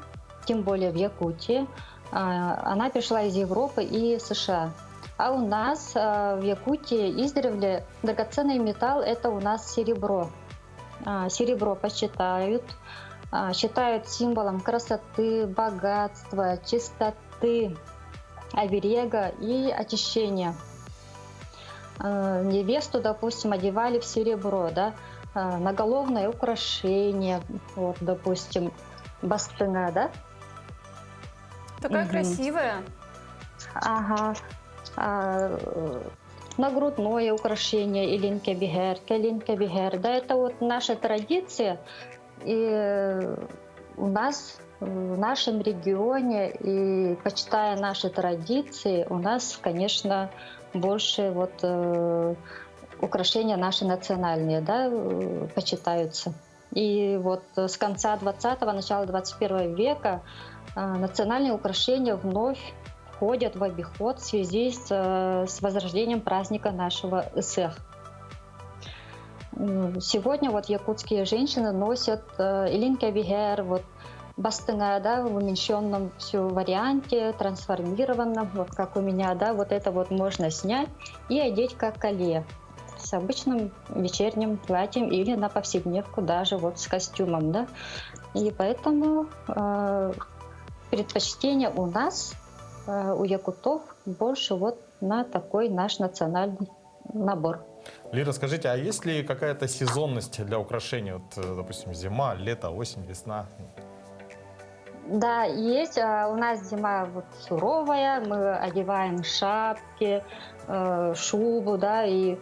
тем более в Якутии. Она пришла из Европы и США. А у нас в Якутии издревле драгоценный металл – это у нас серебро. Серебро почитают, считают символом красоты, богатства, чистоты, оберега и очищения. Невесту, допустим, одевали в серебро, да? Наголовное украшение, вот, допустим, бастына, да? Такая красивая. Ага. Нагрудное украшение илинкебигер, да, это вот наша традиция, и у нас в нашем регионе, и почитая наши традиции, у нас, конечно, больше вот украшения наши национальные, да, почитаются. И вот с конца 20-го, начала 21 века национальные украшения вновь входят в обиход в связи с возрождением праздника нашего Исэх. Сегодня вот якутские женщины носят илинкебигер, вот бастына, да, в уменьшенном варианте, трансформированном, вот как у меня, да, вот это вот можно снять и одеть как колье с обычным вечерним платьем или на повседневку даже вот с костюмом, да. И поэтому предпочтение у нас, у якутов, больше вот на такой наш национальный набор. Лира, скажите, а есть ли какая-то сезонность для украшений? Вот, допустим, зима, лето, осень, весна? Да, есть. У нас зима вот суровая, мы одеваем шапки, шубу, да, и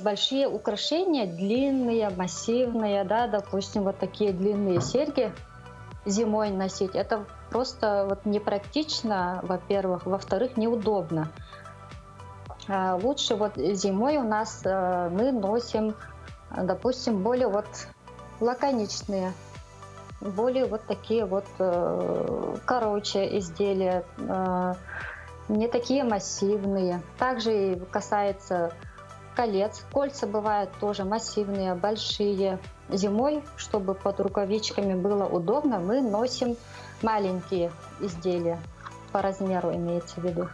большие украшения, длинные, массивные, да, допустим, вот такие длинные серьги зимой носить. Это просто вот непрактично, во-первых. Во-вторых, неудобно. Лучше вот зимой у нас мы носим, допустим, более вот лаконичные более вот такие вот короче изделия, не такие массивные. Также и касается колец. Кольца бывают тоже массивные, большие. Зимой, чтобы под рукавичками было удобно, мы носим маленькие изделия, по размеру имеется в виду.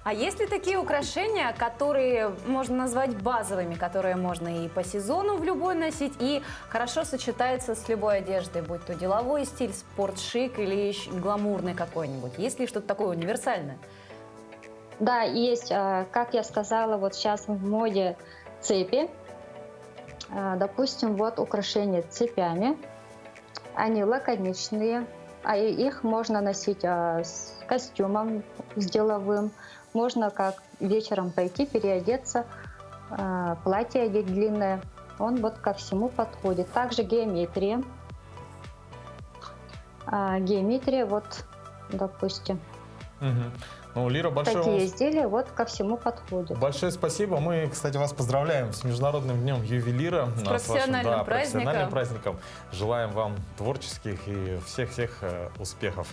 А есть ли такие украшения, которые можно назвать базовыми, которые можно и по сезону в любой носить, и хорошо сочетаются с любой одеждой, будь то деловой стиль, спортшик или гламурный какой-нибудь? Есть ли что-то такое универсальное? Да, есть. Как я сказала, вот сейчас в моде цепи. Допустим, вот украшения цепями. Они лаконичные, а их можно носить с костюмом, с деловым. Можно как вечером пойти переодеться, платье одеть длинное. Он вот ко всему подходит. Также геометрия. Геометрия, вот, допустим. Ну, Лира, большое такие вам... изделия вот ко всему подходят. Большое спасибо. Мы, кстати, вас поздравляем с Международным днем ювелира. С профессиональным праздником. Профессиональным праздником. Желаем вам творческих и всех-всех успехов.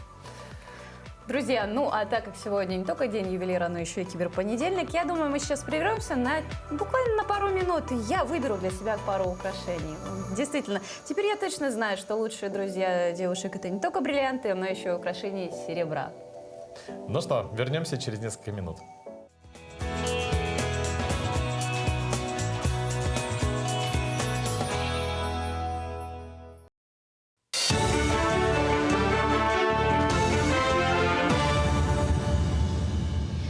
Друзья, ну а так как сегодня не только день ювелира, но еще и киберпонедельник, я думаю, мы сейчас прервемся буквально на пару минут, и я выберу для себя пару украшений. Действительно, теперь я точно знаю, что лучшие друзья девушек — это не только бриллианты, но еще и украшения из серебра. Ну что, вернемся через несколько минут.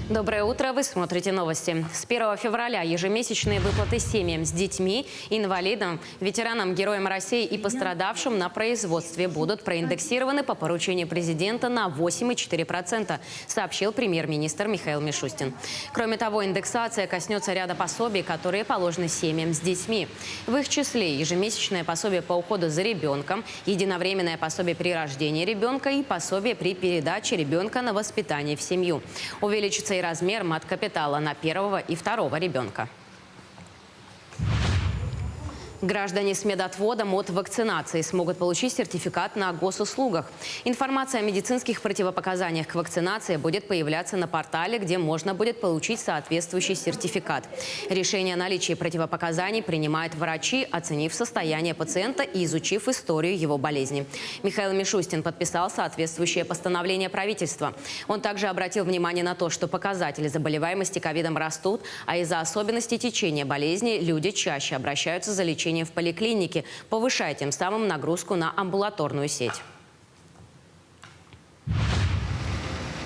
Доброе утро, вы смотрите новости. С 1 февраля ежемесячные выплаты семьям с детьми, инвалидам, ветеранам, героям России и пострадавшим на производстве будут проиндексированы по поручению президента на 8,4%, сообщил премьер-министр Михаил Мишустин. Кроме того, индексация коснется ряда пособий, которые положены семьям с детьми. В их числе ежемесячное пособие по уходу за ребенком, единовременное пособие при рождении ребенка и пособие при передаче ребенка на воспитание в семью. Увеличится и размер мат-капитала на первого и второго ребенка. Граждане с медотводом от вакцинации смогут получить сертификат на госуслугах. Информация о медицинских противопоказаниях к вакцинации будет появляться на портале, где можно будет получить соответствующий сертификат. Решение о наличии противопоказаний принимают врачи, оценив состояние пациента и изучив историю его болезни. Михаил Мишустин подписал соответствующее постановление правительства. Он также обратил внимание на то, что показатели заболеваемости ковидом растут, а из-за особенностей течения болезни люди чаще обращаются за лечением в поликлинике, повышая тем самым нагрузку на амбулаторную сеть.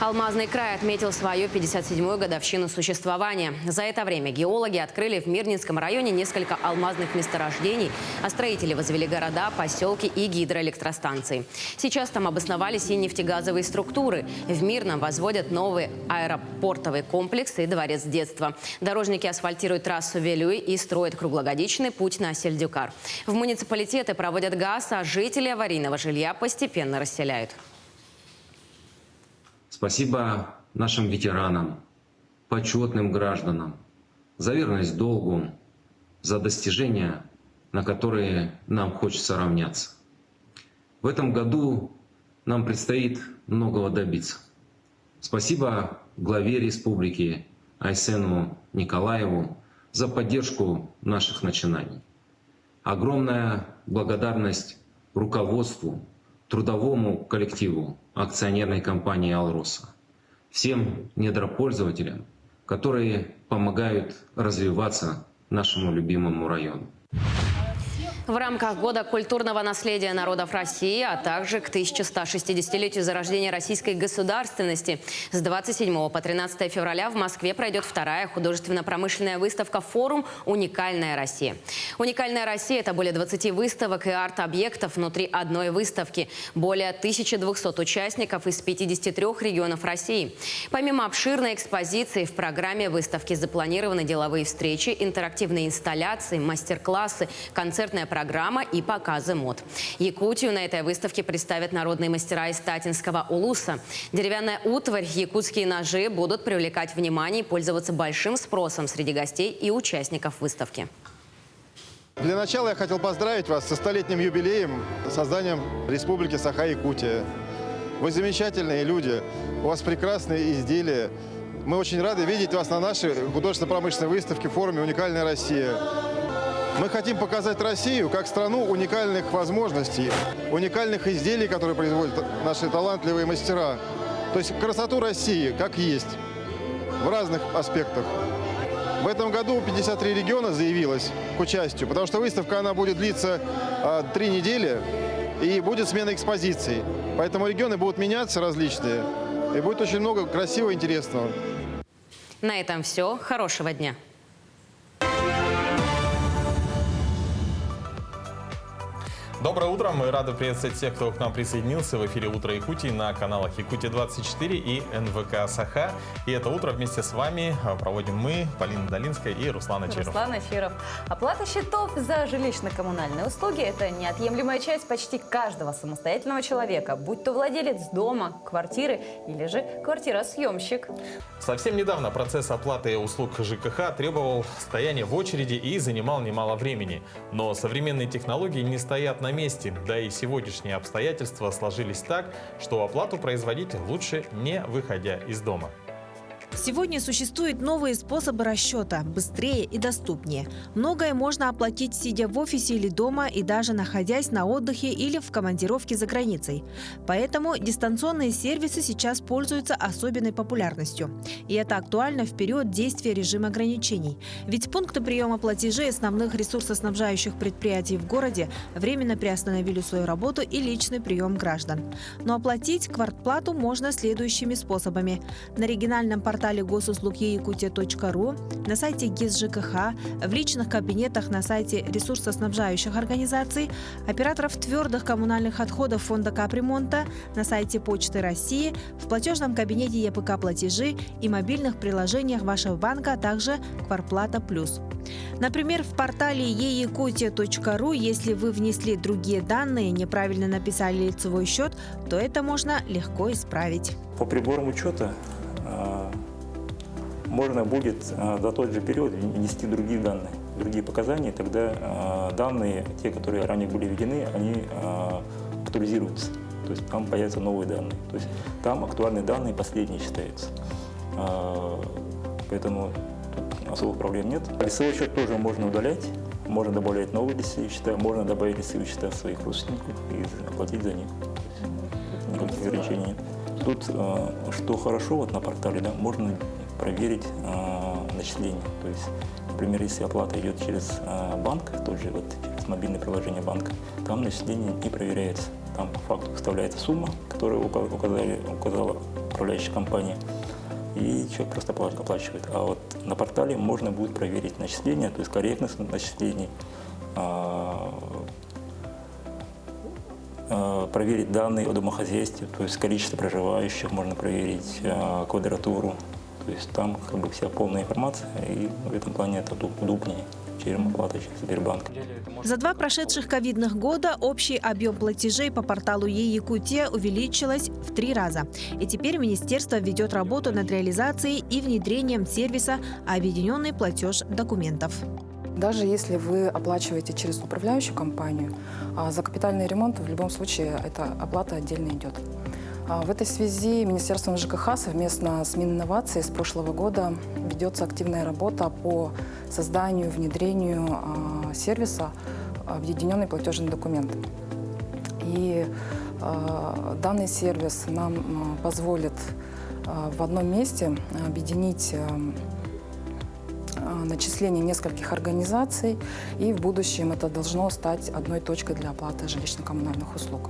Алмазный край отметил свою 57-ю годовщину существования. За это время геологи открыли в Мирнинском районе несколько алмазных месторождений, а строители возвели города, поселки и гидроэлектростанции. Сейчас там обосновались и нефтегазовые структуры. В Мирном возводят новый аэропортовый комплекс и дворец детства. Дорожники асфальтируют трассу Велюй и строят круглогодичный путь на Сельдюкар. В муниципалитеты проводят газ, а жители аварийного жилья постепенно расселяют. Спасибо нашим ветеранам, почетным гражданам за верность долгу, за достижения, на которые нам хочется равняться. В этом году нам предстоит многого добиться. Спасибо главе республики Айсену Николаеву за поддержку наших начинаний. Огромная благодарность руководству, трудовому коллективу акционерной компании «Алроса», всем недропользователям, которые помогают развиваться нашему любимому району. В рамках Года культурного наследия народов России, а также к 1160-летию зарождения российской государственности с 27 по 13 февраля в Москве пройдет вторая художественно-промышленная выставка «Форум. Уникальная Россия». «Уникальная Россия» – это более 20 выставок и арт-объектов внутри одной выставки. Более 1200 участников из 53 регионов России. Помимо обширной экспозиции, в программе выставки запланированы деловые встречи, интерактивные инсталляции, мастер-классы, концертная программа и показы мод. Якутию на этой выставке представят народные мастера из Татинского Улуса. Деревянная утварь, якутские ножи будут привлекать внимание и пользоваться большим спросом среди гостей и участников выставки. Для начала я хотел поздравить вас со 100-летним юбилеем, созданием Республики Саха-Якутия. Вы замечательные люди, у вас прекрасные изделия. Мы очень рады видеть вас на нашей художественно-промышленной выставке в форуме «Уникальная Россия». Мы хотим показать Россию как страну уникальных возможностей, уникальных изделий, которые производят наши талантливые мастера. То есть красоту России как есть, в разных аспектах. В этом году 53 региона заявилось к участию, потому что выставка она будет длиться 3 недели и будет смена экспозиций. Поэтому регионы будут меняться различные, и будет очень много красивого и интересного. На этом все. Хорошего дня. Доброе утро, мы рады приветствовать всех, кто к нам присоединился в эфире «Утро Якутии» на каналах Якутия-24 и НВК Саха. И это утро вместе с вами проводим мы, Полина Долинская и Руслан Ачиров. Руслан Ачиров. Оплата счетов за жилищно-коммунальные услуги – это неотъемлемая часть почти каждого самостоятельного человека, будь то владелец дома, квартиры или же квартиросъемщик. Совсем недавно процесс оплаты услуг ЖКХ требовал стояния в очереди и занимал немало времени. Но современные технологии не стоят на месте, да и сегодняшние обстоятельства сложились так, что оплату производить лучше не выходя из дома. Сегодня существуют новые способы расчета, быстрее и доступнее. Многое можно оплатить, сидя в офисе или дома, и даже находясь на отдыхе или в командировке за границей. Поэтому дистанционные сервисы сейчас пользуются особенной популярностью. И это актуально в период действия режима ограничений. Ведь пункты приема платежей основных ресурсоснабжающих предприятий в городе временно приостановили свою работу и личный прием граждан. Но оплатить квартплату можно следующими способами. На региональном портале госуслуг Якутия.ру, на сайте ГИС ЖКХ, в личных кабинетах на сайте ресурсоснабжающих организаций, операторов твердых коммунальных отходов фонда капремонта, на сайте Почты России, в платежном кабинете ЕПК платежи и мобильных приложениях вашего банка, а также Квартплата Плюс. Например, в портале eYakutia.ru, если вы внесли другие данные, неправильно написали лицевой счет, то это можно легко исправить. По приборам учета можно будет за тот же период внести другие данные, другие показания, тогда данные, те, которые ранее были введены, они актуализируются. То есть там появятся новые данные. То есть там актуальные данные последние считаются. Поэтому тут особых проблем нет. Лицевой счет тоже можно удалять, можно добавлять новые лицевые счета, можно добавить лицевые счета своих родственников и оплатить за них. Никаких ограничений нет. Тут, что хорошо вот на портале, да, можно проверить начисление. То есть, например, если оплата идет через банк, тот же вот через мобильное приложение банка, там начисление не проверяется. Там по факту выставляется сумма, которую указала управляющая компания, и человек просто оплачивает. А вот на портале можно будет проверить начисление, то есть корректность начислений, проверить данные о домохозяйстве, то есть количество проживающих, можно проверить квадратуру. То есть там как бы вся полная информация, и в этом плане это удобнее, чем оплата через Сбербанк. За 2 прошедших ковидных года общий объем платежей по порталу Якутия увеличилось в 3 раза. И теперь министерство ведет работу над реализацией и внедрением сервиса «Объединенный платеж документов». Даже если вы оплачиваете через управляющую компанию, за капитальный ремонт в любом случае эта оплата отдельно идет. В этой связи Министерством ЖКХ совместно с Мининновацией с прошлого года ведется активная работа по созданию, внедрению сервиса «Объединенный платежный документ». И данный сервис нам позволит в одном месте объединить начисление нескольких организаций, и в будущем это должно стать одной точкой для оплаты жилищно-коммунальных услуг.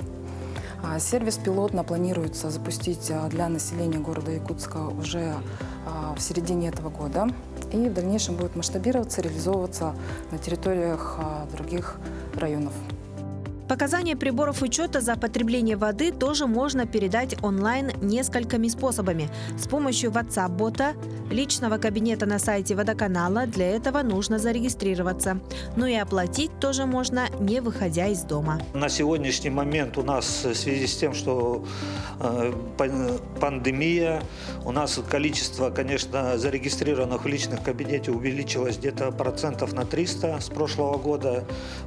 Сервис пилотно планируется запустить для населения города Якутска уже в середине этого года, и в дальнейшем будет масштабироваться, реализовываться на территориях других районов. Показания приборов учета за потребление воды тоже можно передать онлайн несколькими способами. С помощью WhatsApp-бота, личного кабинета на сайте водоканала. Для этого нужно зарегистрироваться. Ну и оплатить тоже можно, не выходя из дома. На сегодняшний момент у нас в связи с тем, что пандемия, у нас количество, конечно, зарегистрированных в личных кабинете увеличилось где-то процентов на 300 с прошлого года.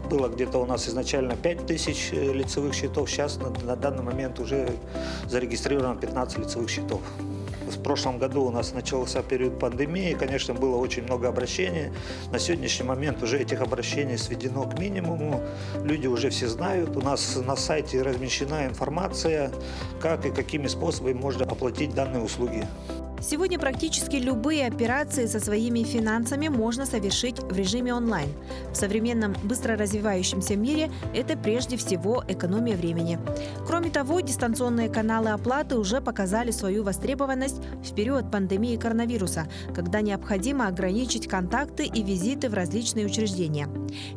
Было где-то у нас изначально 5000 лицевых счетов, сейчас на данный момент уже зарегистрировано 15 лицевых счетов. В прошлом году у нас начался период пандемии, конечно, было очень много обращений. На сегодняшний момент уже этих обращений сведено к минимуму. Люди уже все знают. У нас на сайте размещена информация, как и какими способами можно оплатить данные услуги. Сегодня практически любые операции со своими финансами можно совершить в режиме онлайн. В современном быстро развивающемся мире это прежде всего экономия времени. Кроме того, дистанционные каналы оплаты уже показали свою востребованность в период пандемии коронавируса, когда необходимо ограничить контакты и визиты в различные учреждения.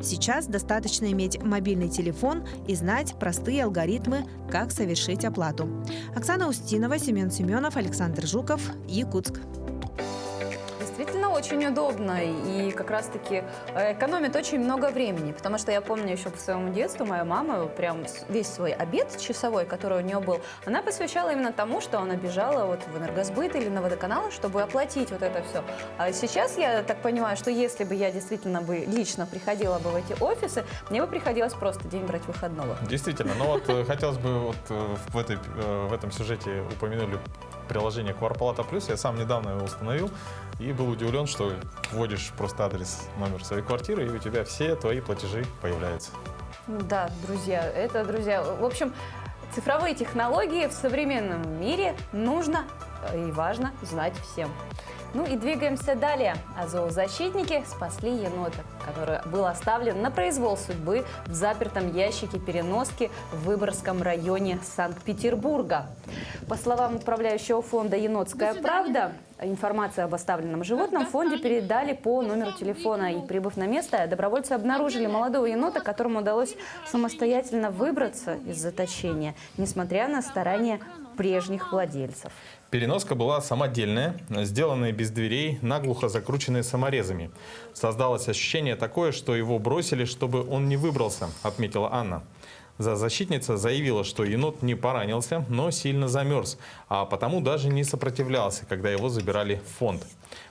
Сейчас достаточно иметь мобильный телефон и знать простые алгоритмы, как совершить оплату. Оксана Устинова, Семен Семенов, Александр Жуков, Якутск. Действительно очень удобно и как раз-таки экономит очень много времени, потому что я помню еще по своему детству, моя мама прям весь свой обед часовой, который у нее был, она посвящала именно тому, что она бежала вот в энергосбыт или на водоканал, чтобы оплатить вот это все. А сейчас я так понимаю, что если бы я действительно бы лично приходила бы в эти офисы, мне бы приходилось просто день брать выходного. Действительно, но вот хотелось бы вот в этом сюжете упомянули приложение Квартплата Плюс. Я сам недавно его установил и был удивлен, что вводишь просто адрес, номер своей квартиры, и у тебя все твои платежи появляются. Да, друзья, в общем, цифровые технологии в современном мире нужно и важно знать всем. Ну и двигаемся далее. А зоозащитники спасли енота, который был оставлен на произвол судьбы в запертом ящике переноски в Выборгском районе Санкт-Петербурга. По словам управляющего фонда «Енотская правда», информацию об оставленном животном в фонде передали по номеру телефона. И, прибыв на место, добровольцы обнаружили молодого енота, которому удалось самостоятельно выбраться из заточения, несмотря на старания прежних владельцев. Переноска была самодельная, сделанная без дверей, наглухо закрученная саморезами. Создалось ощущение такое, что его бросили, чтобы он не выбрался, отметила Анна. Зоозащитница заявила, что енот не поранился, но сильно замерз, а потому даже не сопротивлялся, когда его забирали в фонд.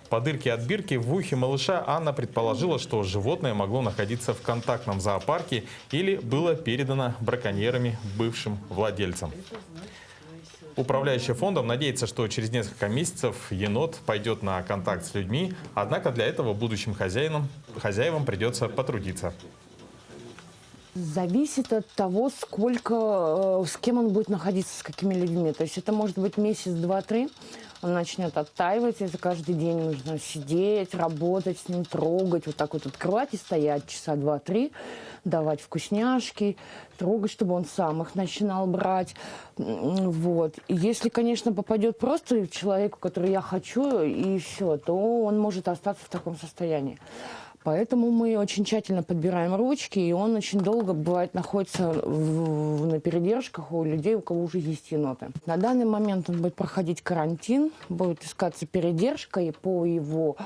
По дырке от бирки в ухе малыша Анна предположила, что животное могло находиться в контактном зоопарке или было передано браконьерами бывшим владельцам. Управляющая фондом надеется, что через несколько месяцев енот пойдет на контакт с людьми, однако для этого будущим хозяевам придется потрудиться. Зависит от того, с кем он будет находиться, с какими людьми. То есть это может быть месяц, два, три. Он начнет оттаивать, это каждый день нужно сидеть, работать с ним, трогать, вот так вот открывать и стоять часа два-три, давать вкусняшки, трогать, чтобы он сам их начинал брать. Вот. И если, конечно, попадет просто человеку, который я хочу, и все, то он может остаться в таком состоянии. Поэтому мы очень тщательно подбираем ручки, и он очень долго, бывает, находится на передержках у людей, у кого уже есть еноты. На данный момент он будет проходить карантин, будет искаться передержка, и по его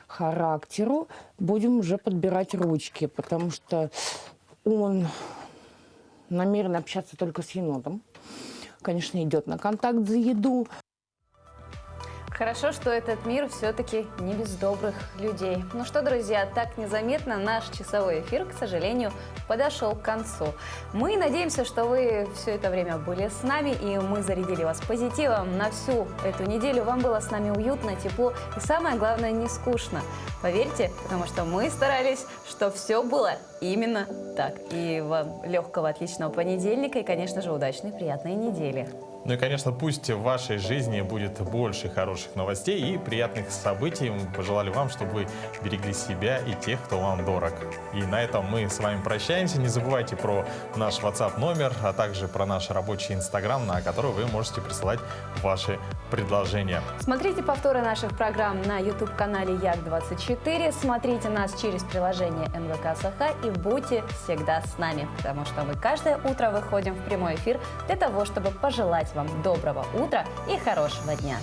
характеру будем уже подбирать ручки, потому что он намерен общаться только с енотом. Конечно, идет на контакт за еду. Хорошо, что этот мир все-таки не без добрых людей. Ну что, друзья, так незаметно наш часовой эфир, к сожалению, подошел к концу. Мы надеемся, что вы все это время были с нами, и мы зарядили вас позитивом на всю эту неделю. Вам было с нами уютно, тепло и, самое главное, не скучно. Поверьте, потому что мы старались, что все было именно так. И вам легкого, отличного понедельника и, конечно же, удачной, приятной недели. Ну и, конечно, пусть в вашей жизни будет больше хороших новостей и приятных событий. Мы пожелали вам, чтобы вы берегли себя и тех, кто вам дорог. И на этом мы с вами прощаемся. прощаемся. Не забывайте про наш WhatsApp номер, а также про наш рабочий Instagram, на который вы можете присылать ваши предложения. Смотрите повторы наших программ на YouTube-канале Як-24. Смотрите нас через приложение НВК Саха и будьте всегда с нами, потому что мы каждое утро выходим в прямой эфир для того, чтобы пожелать вам доброго утра и хорошего дня.